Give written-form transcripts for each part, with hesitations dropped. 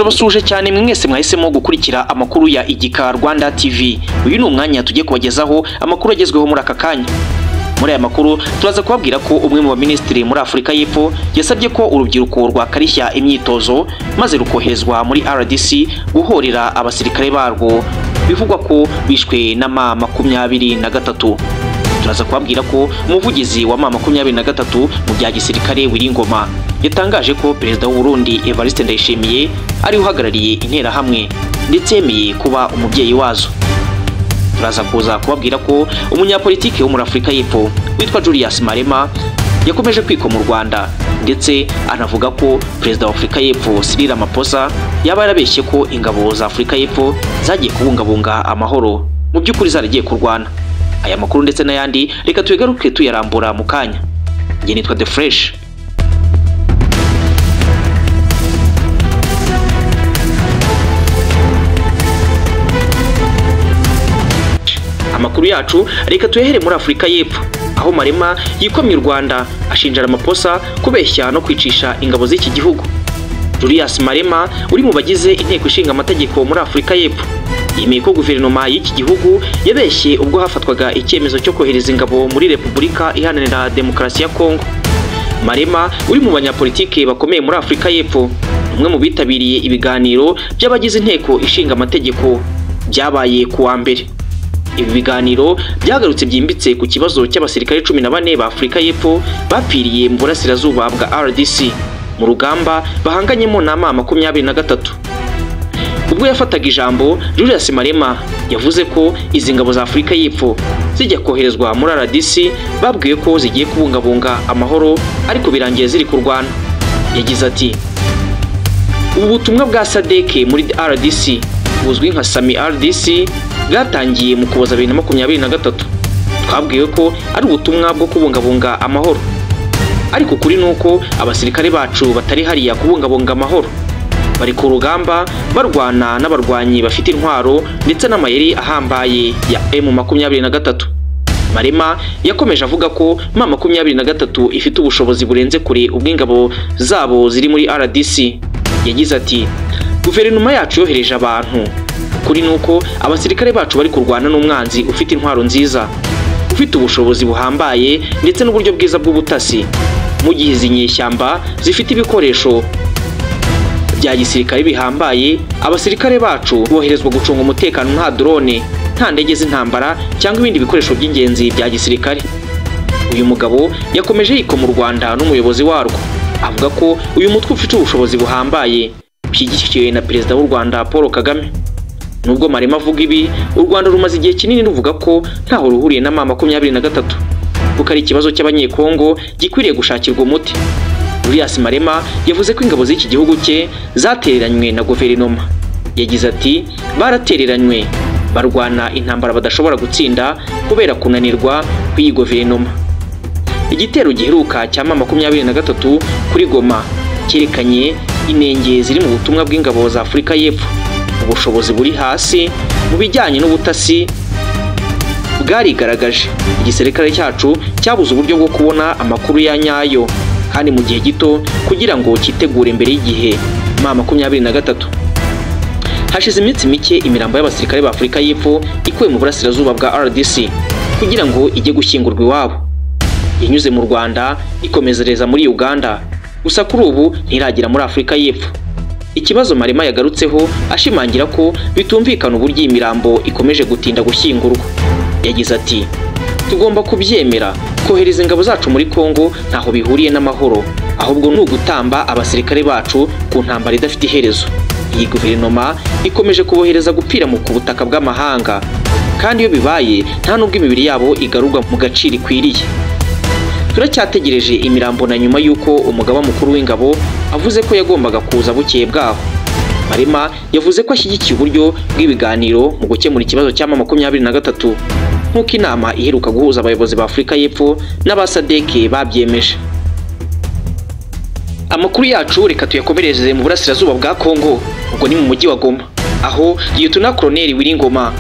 Turabasuje cyane mwese mwahisemo gukurikira amakuru ya Igika Rwanda TV. Uyu ni umwanya tujye kubagezaho amakuru agezweho muri aka kanya. Muri aya makuru turaza kubabwira ko umwe mu baministiri muri Afurika y'Epfo yasabye ko urubyiruko rwakarishya imyitozo maze rukoherezwa muri RDC guhorera abasirikare barwo bivugwa ko bishwe na M23. Turaza kubabwira ko umuvugizi wa M23 mu bya gisirikare Wiringoma yatangaje ko perezida w'u Burundi Evariste Ndayishimiye ari uhagarariye interahamwe ndetse yemeye kuba umubyeyi wazo. Turaza kuza kubabwira ko umunyapolitike wo muri Afurika y'Epfo witwa Julius Malema yakomeje kwiko mu Rwanda ndetse anavuga ko perezida wa Afurika y'Epfo Cyril Ramaphosa yaba yarabeshye ko ingabo za Afurika y'Epfo zagiye kubungabunga amahoro mu by'ukuri zaragiye kurwana. Aya makuru ndetse n'ayandi reka tuyegaruke tuyarambura mu kanya. Nge nitwa The Fresh. Amakuru yacu reka tuyehere muri Afurika y'Epfo aho Malema yikomye u Rwanda ashinja Ramaphosa kubeshya no kwicisha ingabo z'iki gihugu. Julius Malema uri mu bagize inteko ishinga amategeko muri Afurika y'Epfo yemeye ko guverinoma y'iki gihugu yabeshye ubwo hafatwaga icyemezo cyo kohereza ingabo muri Repubulika Iharanira Demokarasi ya Kongo. Malema uri mu banyapolitike bakomeye muri Afurika y'Epfo umwe mu bitabiriye ibiganiro by'abagize inteko ishinga amategeko byabaye ku wa mbere. Ibi biganiro byagarutse byimbitse ku kibazo cy'abasirikare 14 ba Afurika y'Epfo bapfiriye mu burasirazuba bwa RDC mu rugamba bahanganyemo na M23. Ubwo yafataga ijambo, Julius Malema yavuze ko izi ngabo za Afurika y'Epfo zijya koherezwa muri RDC babwiye ko zigiye kubungabunga amahoro ariko birangiye ziri kurwana. Yagize ati: ubu butumwa bwa SADC muri RDC buzwi nka Sami RDC bwatangiye mu Kuboza 2023. Twabwiye ko ari ubutumwa bwo kubungabunga amahoro, ariko kuri nuko abasirikare bacu batari hariya kubungabunga amahoro, bari ku rugamba barwana n'abarwanyi bafite intwaro ndetse n'amayeri ahambaye ya M23. Malema yakomeje avuga ko M23 ifite ubushobozi burenze kure ubw'ingabo zabo ziri muri RDC. Yagize ati: guverinoma yacu yohereje abantu, kuri nuko abasirikare bacu bari kurwana n'umwanzi ufite intwaro nziza, ufite ubushobozi buhambaye ndetse n'uburyo bwiza bw'ubutasi, mu gihe izinyeshyamba zifite ibikoresho bya gisirikare bihambaye. Abasirikare bacu boherezwa gucunga umutekano nta drone, nta ndege z'intambara cyangwa ibindi bikoresho by'ingenzi bya gisirikare. Uyu mugabo yakomeje yiko mu Rwanda n'umuyobozi warwo avuga ko uyu mutwe ufite ubushobozi buhambaye ushyigikiwe na perezida w'u Rwanda Paul Kagame. Nubwo Malema avuga ibi, u Rwanda rumaze igihe kinini ruvuga ko ntaho ruhuriye na M23 kuko ari ikibazo cy'abanyekongo gikwiriye gushakirwa umuti. Julius Malema yavuze ko ingabo z'iki gihugu cye zatereranywe na guverinoma. Yagize ati: baratereranywe, barwana intambara badashobora gutsinda kubera kunanirwa kw'iyi guverinoma. Igitero giheruka cya M23 kuri Goma cyerekanye inenge ziri mu butumwa bw'ingabo za Afurika y'Epfo. Ubushobozi buri hasi mu bijyanye n'ubutasi bwarigaragaje. Igisirikare cyacu cyabuze uburyo bwo kubona amakuru ya nyayo kandi mu gihe gito kugira ngo kitegure imbere y'igihe M23. Hashize iminsi mike imirambo y'abasirikare ba Afurika y'Epfo ikuwe mu burasirazuba bwa RDC kugira ngo ijye gushyingurwa iwabo. Yanyuze mu Rwanda ikomezereza muri Uganda, gusa kuri ubu ntiragira muri Afurika y'Epfo. Ikibazo Malema yagarutseho ashimangira ko bitumvikana uburyo imirambo ikomeje gutinda gushyingurwa. Yagize ati: tugomba kubyemera, kohereza ingabo zacu muri Kongo ntaho bihuriye n'amahoro, ahubwo ni ugutamba abasirikare bacu ku ntambara idafite iherezo. Iyi guverinoma ikomeje kubohereza gupfira mu kubutaka bw'amahanga, kandi iyo bibaye nta nubwo imibiri yabo igarurwa mu gaciro ikwiriye. Turacyategereje imirambo na nyuma yuko umugaba mukuru w'ingabo avuze ko yagombaga kuza bukeye bwaho. Malema yavuze ko ashyigikiye uburyo bw'ibiganiro mu gukemura ikibazo cya M23 nk'uko inama iheruka guhuza abayobozi ba Afurika y'Epfo n'aba SADC babyemeje. Amakuru yacu reka tuyakomereze mu burasirazuba bwa Kongo, ubwo ni mu mujyi wa Goma aho Lieutenant Colonel Wiringoma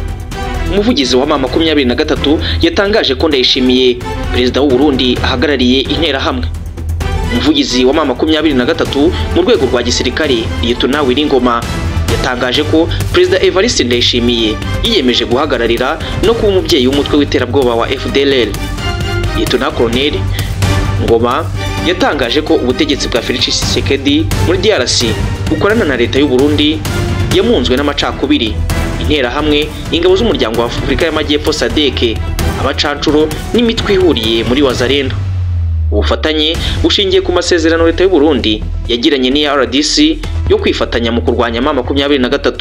umuvugizi wa M23 yatangaje ko Ndayishimiye perezida w'u Burundi ahagarariye interahamwe. umuvugizi wa M23 mu rwego rwa gisirikare Lieutenant Wiringoma yatangaje ko Perezida Evariste Ndayishimiye yiyemeje guhagararira no kuba umubyeyi w'umutwe w'iterabwoba wa FDLR. Lieutenant Colonel Ngoma yatangaje ko ubutegetsi bwa Felix Tshisekedi muri DRC bukorana na leta y'u Burundi yamunzwe n'amacakubiri, interahamwe, ingabo z'umuryango wa Afurika y'Amajyepfo SADC, abacancuro n'imitwe ihuriye muri Wazalendo. Ubufatanye bushingiye ku masezerano leta y'u Burundi yagiranye n'iya RDC yo kwifatanya mu kurwanya M23.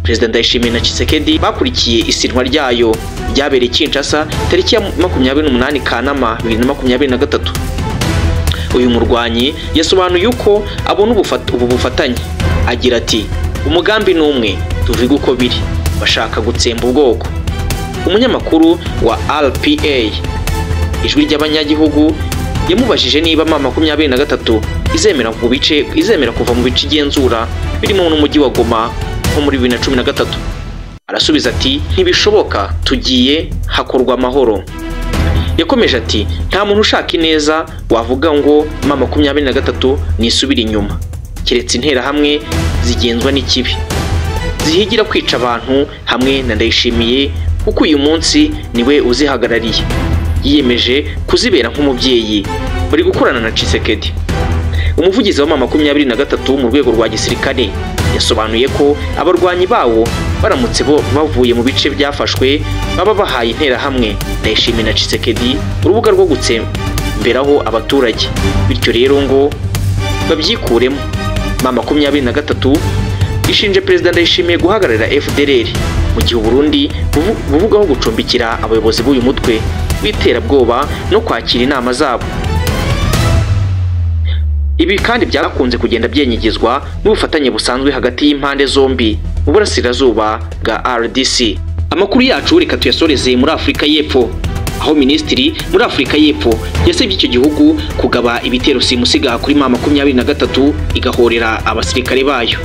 Perezida Ndayishimiye na Tshisekedi bakurikiye isinwa ryayo ryabereye Kinshasa tariki ya 28 Kanama 2023. Uyu murwanyi yasobanuye uko abona ubu bufatanye, agira ati umugambi n'umwe, tuvuga uko biri, bashaka gutsemba ubwoko. Umunyamakuru wa RPA ijwi ry'abanyagihugu yamubajije niba M23 izemera kuva mu bice igenzura birimo n'umujyi wa Goma nko muri 2013. Arasubiza ati ntibishoboka, tugiye hakorwa amahoro. Yakomeje ati nta muntu ushaka ineza wavuga ngo M23 nisubira inyuma, keretse interahamwe zigenzwa n'ikibi zihigira kwica abantu hamwe na Ndayishimiye kuko uyu munsi niwe uzihagarariye, yiyemeje kuzibera nk'umubyeyi. Bari gukorana na Tshisekedi. Umuvugizi wa M23 mu rwego rwa gisirikare yasobanuye ko abarwanyi bawo baramutse bavuye mu bice byafashwe baba bahaye interahamwe Ndayishimiye na Tshisekedi urubuga rwo gutsemberaho abaturage, bityo rero ngo babyikuremo. M23 ishinje Perezida Ndayishimiye guhagararira FDLR mu gihe Burundi buvugaho gucumbikira abayobozi b'uyu mutwe w'iterabwoba no kwakira inama zabo. Ibi kandi byakunze kugenda byenyegezwa n'ubufatanye busanzwe hagati y'impande zombi mu burasirazuba bwa RDC. Amakuru yacu reka tuyasoreze muri Afurika y'Epfo, aho Minisitiri muri Afurika y'Epfo yasabye icyo gihugu kugaba ibitero simusiga kuri M23 igahorera abasirikare bayo.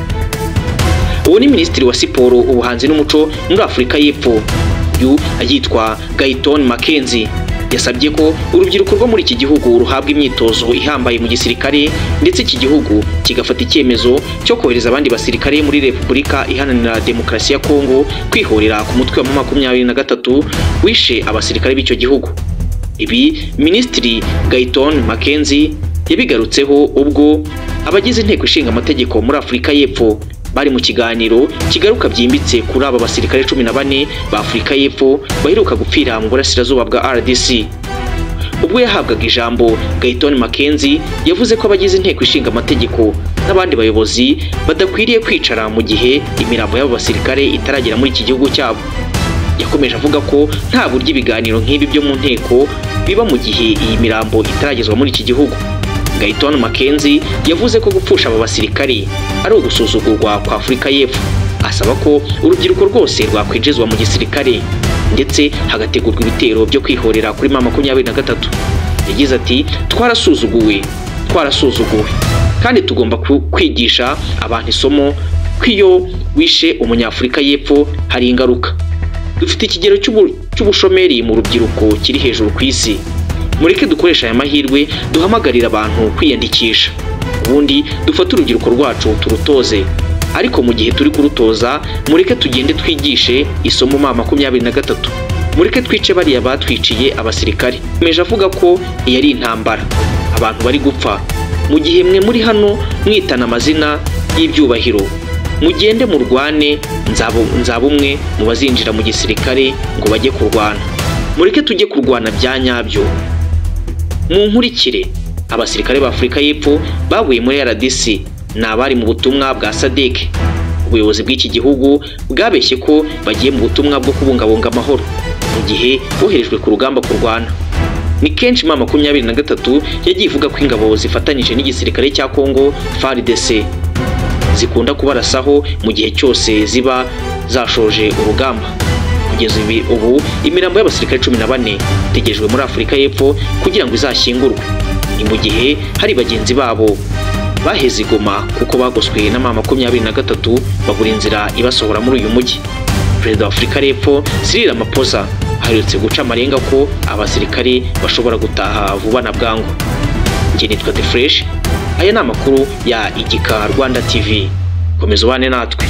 Uwo ni Minisitiri wa Siporo, Ubuhanzi n'Umuco muri Afurika y'Epfo, uyu yitwa Gayton Mackenzie. Yasabye ko urubyiruko rwo muri iki gihugu ruhabwa imyitozo ihambaye mu gisirikare, ndetse iki gihugu kigafata icyemezo cyo kohereza abandi basirikare muri Repubulika Iharanira Demokarasi ya Kongo kwihorera ku mutwe wa M23 wishe abasirikare b'icyo gihugu. Ibi Minisitiri Gayton Mackenzie yabigarutseho ubwo abagize inteko ishinga amategeko muri Afurika y'Epfo bari mu kiganiro kigaruka byimbitse kuri aba basirikare 14 ba Afurika y'Epfo baheruka gupfira mu burasirazuba bwa RDC. Ubwo yahabwaga ijambo, Gayton Mackenzie yavuze ko abagize inteko ishinga amategeko n'abandi bayobozi badakwiriye kwicara mu gihe imirambo y'abo basirikare itaragera muri iki gihugu cyabo. Yakomeje avuga ko nta buryo ibiganiro nk'ibi byo mu nteko biba mu gihe iyi mirambo itaragezwa muri iki gihugu. Gayton Mackenzie yavuze ko gupfusha aba basirikare ari ugusuzugurwa kwa Afurika y'Epfo, asaba ko urubyiruko rwose rwakwinjizwa mu gisirikare ndetse hagategurwa ibitero byo kwihorera kuri M23. Yagize ati twarasuzuguwe kandi tugomba kwigisha abantu isomo ko iyo wishe umunyafurika y'Epfo hari ingaruka. Dufite ikigero cy'ubushomeri mu rubyiruko kiri hejuru ku isi. Mureke dukoresha aya mahirwe duhamagarira abantu kwiyandikisha, ubundi dufate urubyiruko rwacu turutoze. Ariko mu gihe turi kurutoza, mureke tugende twigishe isomo M23. Mureke twice bariya batwiciye abasirikare. Meje avuga ko iyi ari intambara, abantu bari gupfa, mu gihe mwe muri hano mwitana amazina y'ibyubahiro. Mugende murwane, nzaba umwe mu bazinjira mu gisirikare ngo bajye kurwana. Mureke tujye kurwana bya nyabyo. Munkurikire, abasirikare ba Afurika y'Epfo bavuye muri RDC n'abari mu butumwa bwa SADC. Ubuyobozi bw'iki gihugu bwabeshye ko bagiye mu butumwa bwo kubungabunga amahoro mu gihe boherejwe ku rugamba kurwana. Ni kenshi M23 yagiye ivuga ko ingabo zifatanyije n'igisirikare cya Kongo FARDC zikunda kubarasaho mu gihe cyose ziba zashoje urugamba. Kugeza ubu imirambo y'abasirikare 14 itegerejwe muri Afurika y'Epfo kugira ngo izashyingurwe. Ni mu gihe hari bagenzi babo baheze Goma kuko bagoswe na M23 babura inzira ibasohora muri uyu mujyi. Perezida wa Afurika y'Epfo Cyril Ramaphosa aherutse guca amarenga ko abasirikare bashobora gutaha vuba na bwangu. njye nitwa The Fresh. Aya ni amakuru ya Igika Rwanda TV. Komeza ubane natwe.